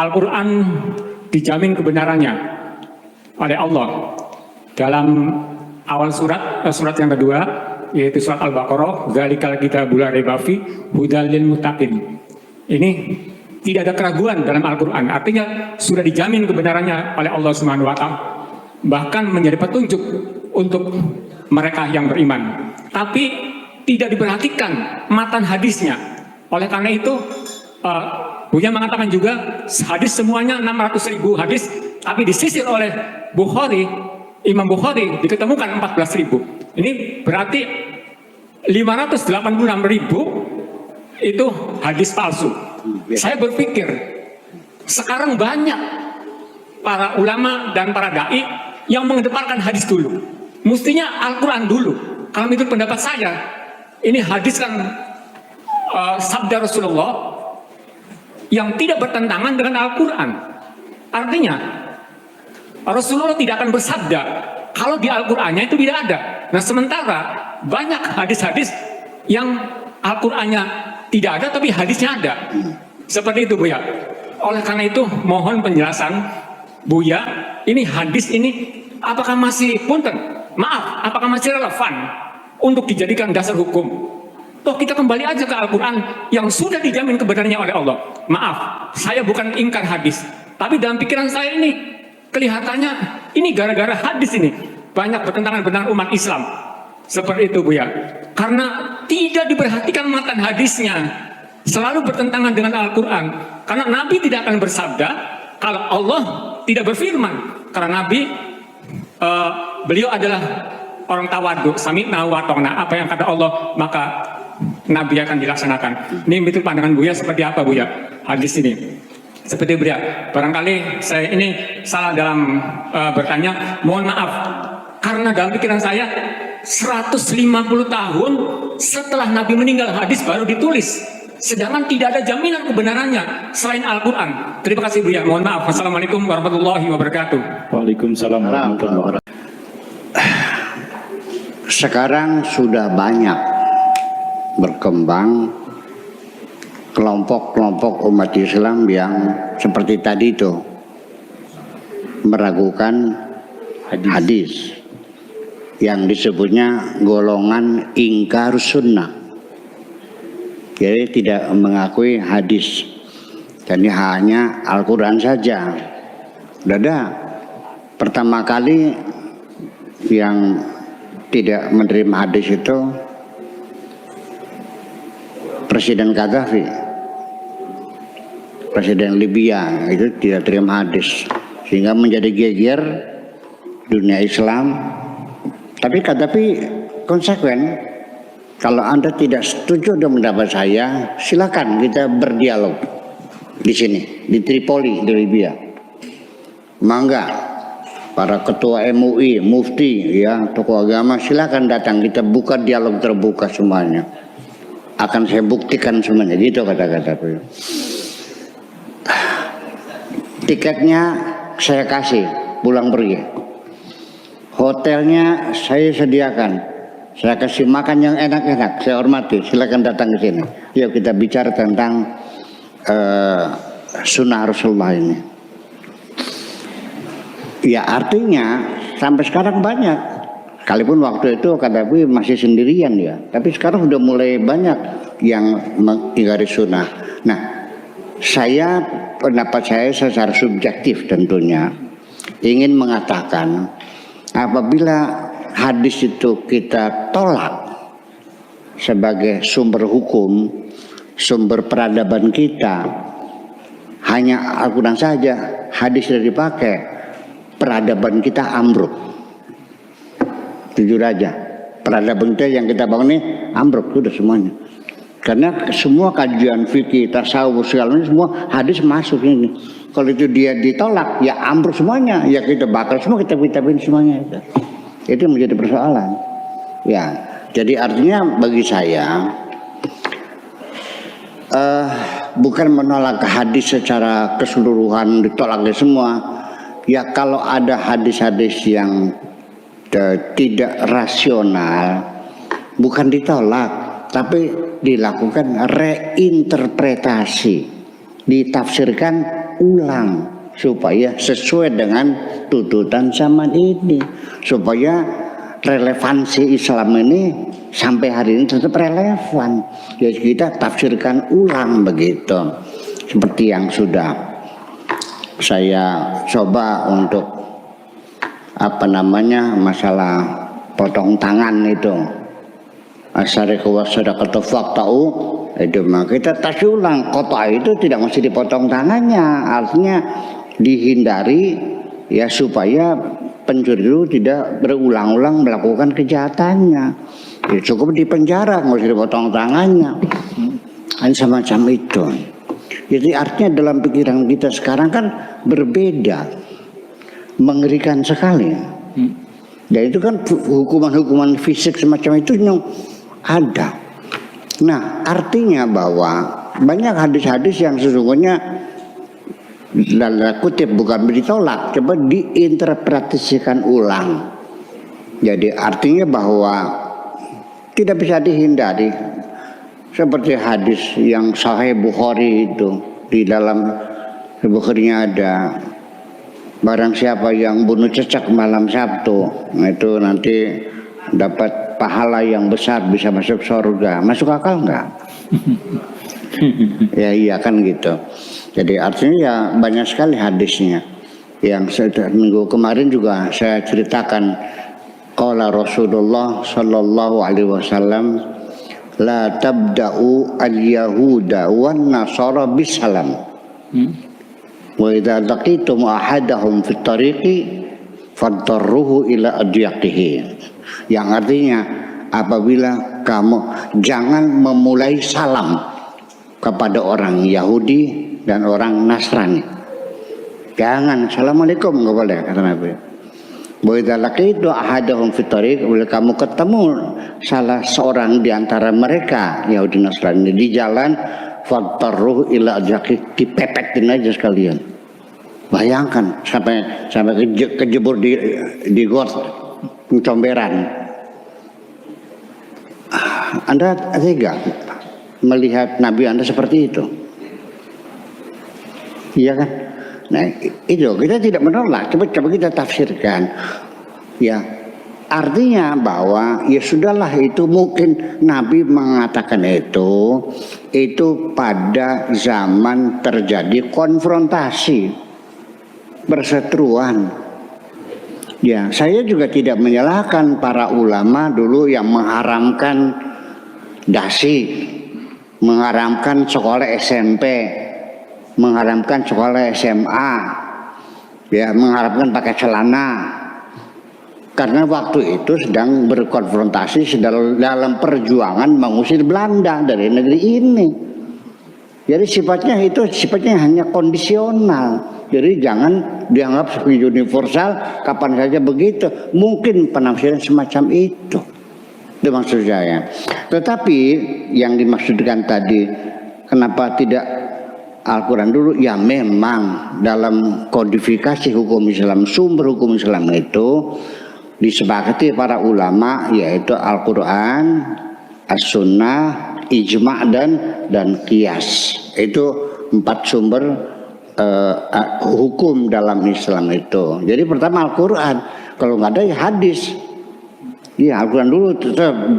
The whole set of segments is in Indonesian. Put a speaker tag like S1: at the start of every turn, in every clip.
S1: Al-Quran dijamin kebenarannya oleh Allah dalam awal surat yang kedua, yaitu surat Al-Baqarah, Dzalikal kitabul la raiba fihi hudal lil muttaqin. Ini tidak ada keraguan dalam Al-Quran, artinya sudah dijamin kebenarannya oleh Allah Subhanahu wa Ta'ala, bahkan menjadi petunjuk untuk mereka yang beriman. Tapi tidak diperhatikan matan hadisnya. Oleh karena itu Buya mengatakan juga hadis semuanya 600.000 hadis, tapi disisir oleh Imam Bukhari diketemukan 14.000. Ini berarti 586.000 itu hadis palsu. Saya berpikir sekarang banyak para ulama dan para dai yang mengedepankan hadis dulu. Mestinya Al-Quran dulu. Kalau itu pendapat saya, ini hadis kan sabda Rasulullah yang tidak bertentangan dengan Al-Quran. Artinya Rasulullah tidak akan bersabda kalau di Al-Qurannya itu tidak ada. Nah, sementara banyak hadis-hadis yang Al-Qurannya tidak ada tapi hadisnya ada. Seperti itu, Buya. Oleh karena itu mohon penjelasan Buya, ini hadis ini apakah masih apakah masih relevan untuk dijadikan dasar hukum? Toh kita kembali aja ke Al-Quran yang sudah dijamin kebenarannya oleh Allah. Maaf, saya bukan ingkar hadis, tapi dalam pikiran saya ini kelihatannya ini gara-gara hadis ini banyak bertentangan dengan umat Islam. Seperti itu, Buya. Karena tidak diperhatikan matan hadisnya, selalu bertentangan dengan Al-Quran. Karena Nabi tidak akan bersabda kalau Allah tidak berfirman. Karena Nabi beliau adalah orang tawadu, sami'na wa ata'na. Apa yang kata Allah maka Nabi akan dilaksanakan. Ini betul pandangan Buya seperti apa, Buya, hadis ini? Seperti Buya, barangkali saya ini salah dalam bertanya, mohon maaf. Karena dalam pikiran saya 150 tahun setelah Nabi meninggal hadis baru ditulis. Sedangkan tidak ada jaminan kebenarannya selain Al-Quran. Terima kasih, Buya. Mohon maaf. Wassalamualaikum warahmatullahi wabarakatuh.
S2: Waalaikumsalam warahmatullahi wabarakatuh.
S3: Sekarang sudah banyak berkembang kelompok-kelompok umat Islam yang seperti tadi itu meragukan hadis yang disebutnya golongan ingkar sunnah, jadi tidak mengakui hadis, jadi hanya Al-Quran saja. Dada pertama kali yang tidak menerima hadis itu Presiden Gaddafi, Presiden Libya, itu tidak terima hadis sehingga menjadi geger dunia Islam. Tapi Gaddafi konsekuen. Kalau Anda tidak setuju dengan pendapat saya, silakan kita berdialog di sini, di Tripoli, di Libya. Mangga para ketua MUI, mufti, ya, tokoh agama, silakan datang, kita buka dialog terbuka semuanya. Akan saya buktikan semuanya, gitu kata-kata. Tiketnya saya kasih, pulang pergi. Hotelnya saya sediakan, saya kasih makan yang enak-enak, saya hormati, silakan datang ke sini. Yuk kita bicara tentang sunnah Rasulullah ini. Ya artinya sampai sekarang banyak. Sekalipun waktu itu Gaddafi masih sendirian ya, tapi sekarang sudah mulai banyak yang mengingkari sunnah. Nah, pendapat saya secara subjektif tentunya ingin mengatakan apabila hadis itu kita tolak sebagai sumber hukum, sumber peradaban kita, hanya Al-Quran saja, hadis sudah dipakai, peradaban kita ambruk. Jujur aja, peradaban kita yang kita bangun ini ambruk sudah semuanya. Karena semua kajian fikih, tasawuf, segala macam semua hadis masuk ini. Kalau itu dia ditolak, ya ambruk semuanya. Ya kita bakar semua, kita kitabin semuanya. Itu menjadi persoalan. Ya, jadi artinya bagi saya bukan menolak hadis secara keseluruhan, ditolaknya semua. Ya kalau ada hadis-hadis yang tidak rasional, bukan ditolak, tapi dilakukan reinterpretasi, ditafsirkan ulang supaya sesuai dengan tuntutan zaman ini, supaya relevansi Islam ini sampai hari ini tetap relevan. Jadi kita tafsirkan ulang begitu, seperti yang sudah saya coba untuk masalah potong tangan itu, asyariku wasadaqatu faqta'u, itu mah kita tafsir ulang. Qata itu tidak mesti dipotong tangannya, artinya dihindari ya supaya pencuri itu tidak berulang-ulang melakukan kejahatannya. Ya, cukup dipenjara, nggak usah dipotong tangannya. Kan semacam itu. Jadi artinya dalam pikiran kita sekarang kan berbeda, mengerikan sekali. Dan itu kan hukuman-hukuman fisik semacam itu yang ada. Nah, artinya bahwa banyak hadis-hadis yang sesungguhnya dalam kutip bukan ditolak, coba diinterpretasikan ulang. Jadi artinya bahwa tidak bisa dihindari. Seperti hadis yang Sahih Bukhari itu, di dalam Bukhari-nya ada, barang siapa yang bunuh cecak malam Sabtu, nah itu nanti dapat pahala yang besar, bisa masuk surga. Masuk akal enggak? Ya iya kan gitu. Jadi artinya ya banyak sekali hadisnya. Yang minggu kemarin juga saya ceritakan, qala Rasulullah sallallahu alaihi wasallam, la tabda'u al-yahuda wan nasara bisalam. Wa idza laqitum ahadahum fit tariqi fadarruhu ila adyaqihi. Yang artinya apabila kamu jangan memulai salam kepada orang Yahudi dan orang Nasrani. Jangan, assalamualaikum enggak boleh, kata Nabi. Wa idza laqitu ahadahum fit tariq, bila kamu ketemu salah seorang di antara mereka Yahudi Nasrani di jalan, fatarruh ila ajaqi, dipepetin aja sekalian. Bayangkan sampai kejebur di got comberan. Anda tega melihat Nabi Anda seperti itu? Iya kan? Nah itu kita tidak menolak, coba kita tafsirkan. Ya artinya bahwa ya sudahlah, itu mungkin Nabi mengatakan itu pada zaman terjadi konfrontasi, perseteruan. Ya saya juga tidak menyalahkan para ulama dulu yang mengharamkan dasi, mengharamkan sekolah SMP, mengharamkan sekolah SMA, ya mengharamkan pakai celana, karena waktu itu sedang berkonfrontasi dalam perjuangan mengusir Belanda dari negeri ini. Jadi sifatnya hanya kondisional. Jadi jangan dianggap sebagai universal, kapan saja begitu. Mungkin penafsiran semacam itu maksud saya. Tetapi yang dimaksudkan tadi, kenapa tidak Al-Quran dulu? Ya memang dalam kodifikasi hukum Islam, sumber hukum Islam itu disepakati para ulama, yaitu Al-Quran, As-Sunnah, Ijma' dan Qiyas. Itu 4 sumber hukum dalam Islam itu. Jadi pertama Al-Quran, kalau nggak ada ya hadis. Iya Al-Quran dulu,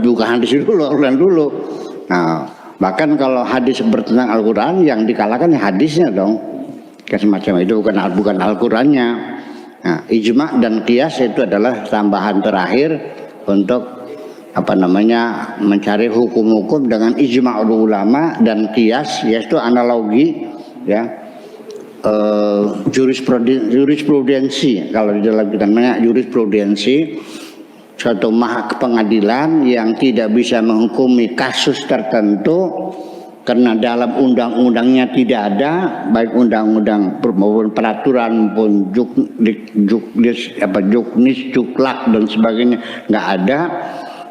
S3: bukan hadis dulu, Al-Quran dulu. Nah bahkan kalau hadis bertentang Al-Quran, yang dikalahkan ya hadisnya dong. Kayak semacam itu, bukan Al-Qurannya. Nah, ijma' dan qiyas itu adalah tambahan terakhir untuk mencari hukum-hukum dengan ijma' ulama, dan qiyas yaitu analogi, ya. Jurisprudensi, kalau di dalam kita namanya jurisprudensi, suatu pengadilan yang tidak bisa menghukumi kasus tertentu karena dalam undang-undangnya tidak ada, baik undang-undang maupun peraturan maupun juknis, juklak dan sebagainya nggak ada.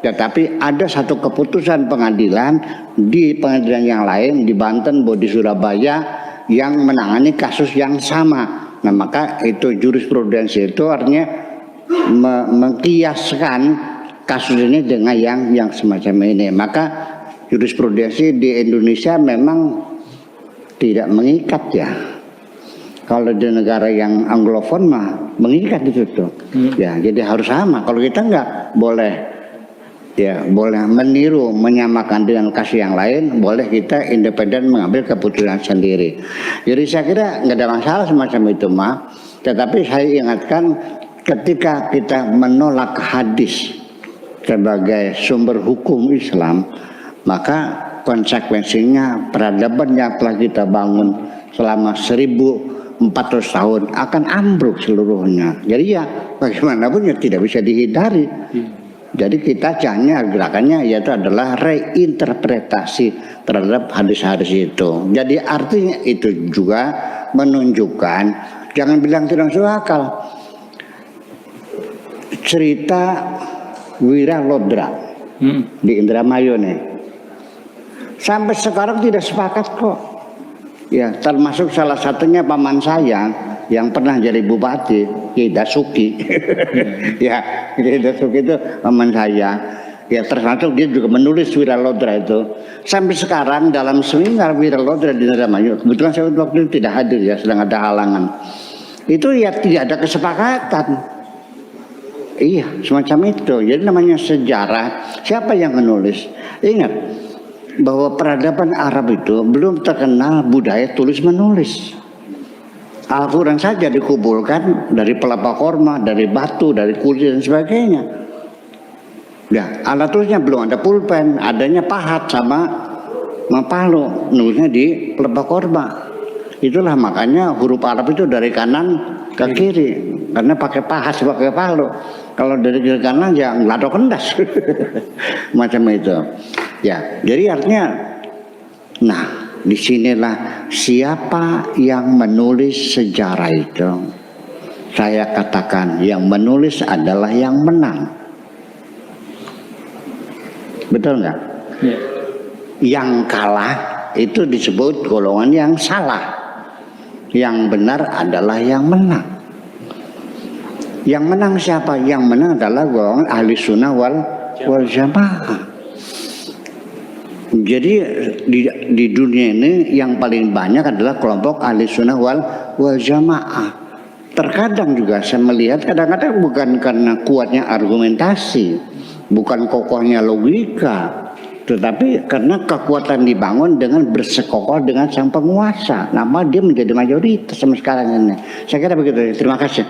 S3: Tetapi ada satu keputusan pengadilan di pengadilan yang lain di Banten, di Surabaya, yang menangani kasus yang sama. Nah maka itu jurisprudensi, itu artinya mengkiaskan kasus ini dengan yang semacam ini. Maka jurisprudensi di Indonesia memang tidak mengikat ya. Kalau di negara yang Anglophone mah mengikat itu tuh. Ya, jadi harus sama. Kalau kita nggak boleh, ya boleh meniru, menyamakan dengan kasih yang lain, boleh kita independen mengambil keputusan sendiri. Jadi saya kira nggak ada masalah semacam itu mah. Tetapi saya ingatkan ketika kita menolak hadis sebagai sumber hukum Islam, maka konsekuensinya peradaban yang telah kita bangun selama 1400 tahun akan ambruk seluruhnya. Jadi ya bagaimanapun ya tidak bisa dihindari. Jadi kita hanya gerakannya yaitu adalah reinterpretasi terhadap hadis-hadis itu. Jadi artinya itu juga menunjukkan, jangan bilang tidak masuk akal. Cerita Wiralodra di Indramayu nih, sampai sekarang tidak sepakat kok. Ya, termasuk salah satunya paman saya yang pernah jadi bupati, Kiai Dasuki. Ya, Kiai Dasuki itu paman saya. Ya, termasuk dia juga menulis Wiralodra itu. Sampai sekarang dalam seminar Wiralodra di Indramayu, kebetulan saya waktu itu tidak hadir ya, sedang ada halangan. Itu ya tidak ada kesepakatan. Iya, semacam itu. Jadi namanya sejarah. Siapa yang menulis? Ingat bahwa peradaban Arab itu belum terkenal budaya tulis menulis. Al-Quran saja dikumpulkan dari pelapa korma, dari batu, dari kulit dan sebagainya. Ya, alat tulisnya belum ada pulpen, adanya pahat sama palu, nulisnya di pelapa korma. Itulah makanya huruf Arab itu dari kanan ke kiri, karena pakai pahat, pakai palu. Kalau dari kiri kanan ya ngeladok kendas. Macam itu. Ya, jadi artinya, nah disinilah siapa yang menulis sejarah itu. Saya katakan yang menulis adalah yang menang. Betul nggak? Ya. Yang kalah itu disebut golongan yang salah. Yang benar adalah yang menang. Yang menang siapa? Yang menang adalah golongan ahli sunnah wal jamaah. Jadi di dunia ini yang paling banyak adalah kelompok ahli sunnah wal jamaah. Terkadang juga saya melihat kadang-kadang bukan karena kuatnya argumentasi, bukan kokohnya logika, tetapi karena kekuatan dibangun dengan bersekongkol dengan sang penguasa. Nama dia menjadi mayoritas sama sekarang ini. Saya kira begitu. Terima kasih.